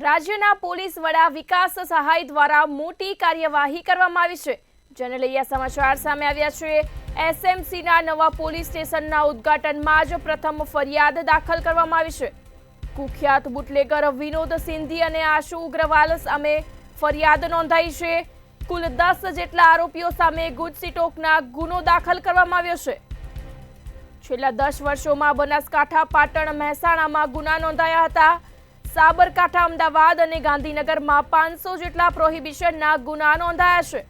રાજ્યના પોલીસ વડા વિકાસ સહાય દ્વારા મોટી કાર્યવાહી કરવામાં આવી છે, જેને લઈ આ સમાચાર સામે આવ્યા છે। એસએમસીના નવા પોલીસ સ્ટેશનના ઉદ્ઘાટનમાં જ પ્રથમ ફરિયાદ દાખલ કરવામાં આવી છે। કુખ્યાત બુટલેગર વિનોદ સિંધી અને આશુ ઉગ્રવાલ સામે ફરિયાદ નોંધાઈ છે। કુલ 10 જેટલા આરોપીઓ સામે ગુજસીટોકના ગુનો દાખલ કરવામાં આવ્યો છે। છેલ્લા 10 વર્ષોમાં બનાસકાંઠા, પાટણ, મહેસાણામાં ગુના નોંધાયા હતા। સાબરકાંઠા, અમદાવાદ અને ગાંધીનગરમાં 500 જેટલા પ્રોહિબિશનના ગુના નોંધાયા છે।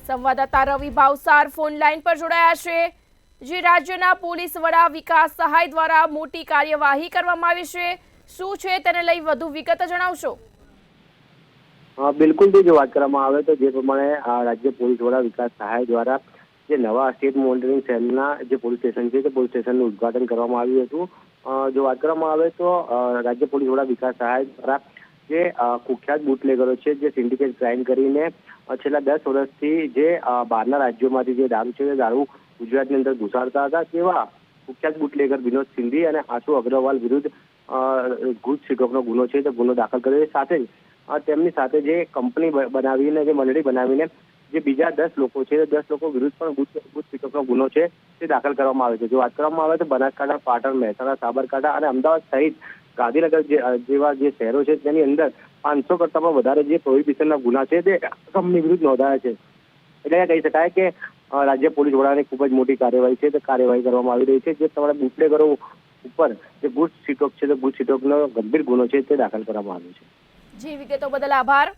સંવાદદાતા રવિ ભાવસાર ફોન લાઈન પર જોડાયા છે। જે રાજ્યના પોલીસ વડા વિકાસ સહાય દ્વારા મોટી કાર્યવાહી કરવામાં આવી છે, શું છે તેને લઈ વધુ વિગત જણાવશો? બિલકુલ, જો વાત કરવામાં આવે તો જે પ્રમાણે રાજ્ય પોલીસ વડા વિકાસ સહાય દ્વારા જે નવા સ્ટેટ મોનિટરિંગ સેલના જે પોલીસ સ્ટેશન છે તે પોલીસ સ્ટેશનનું ઉદ્ઘાટન કરવામાં આવ્યું હતું। જો વાત કરવામાં આવે તો રાજ્ય પોલીસ વડા વિકાસ સહાય દ્વારા જે કુખ્યાત બુટલેગરો છે, જે સિન્ડિકેટ ક્રાઇમ કરીને છેલ્લા 10 વર્ષથી જે બહારના રાજ્યોમાંથી જે દારૂ છે તે દારૂ ગુજરાતની અંદર ઘુસાડતા હતા, તેવા કુખ્યાત બુટલેગર વિનોદ સિંધી અને આશુ અગ્રવાલ વિરુદ્ધ ગુજસીટોકનો ગુનો છે તે ગુનો દાખલ કર્યો છે। સાથે જ તેમની સાથે જે કંપની બનાવીને, જે મંડળી બનાવીને જે બીજા 10 લોકો છે, 10 લોકો વિરુદ્ધ પણ ગુજસીટોકનો ગુનો છે તે દાખલ કરવામાં આવે છે। જો વાત કરવામાં આવે તો બનાસકાંઠા, પાટણ, મહેસાણા, સાબરકાંઠા અને અમદાવાદ સહિત ગાંધીનગર જેવા જે શહેરો છે તેની અંદર 500 કરતા પણ વધારે જે પ્રોહિબિશનના ગુના છે તે કંપની વિરુદ્ધ નોંધાયા છે। એટલે કહી શકાય કે રાજ્ય પોલીસ વડાની ખૂબ જ મોટી કાર્યવાહી છે, તે કાર્યવાહી કરવામાં આવી રહી છે। જે તમારા બુટલેગરો ઉપર જે ગુજસીટોક છે, તે ગુજસીટોકનો ગંભીર ગુનો છે તે દાખલ કરવામાં આવ્યો છે। જી, વિગતો બદલ આભાર।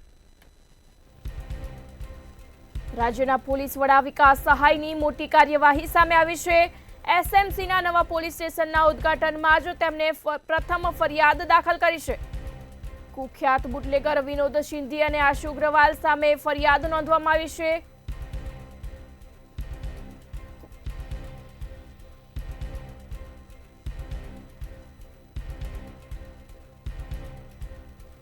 રાજ્યના પોલીસ વડા વિકાસ સહાયની મોટી કાર્યવાહી સામે આવી છે। એસએમસીના નવા પોલીસ સ્ટેશનના ઉદ્ઘાટનમાં જ તેમણે પ્રથમ ફરિયાદ દાખલ કરી છે। કુખ્યાત બુટલેગર વિનોદ સિંધી અને આશુ ઉગ્રવાલ સામે ફરિયાદ નોંધવામાં આવી છે।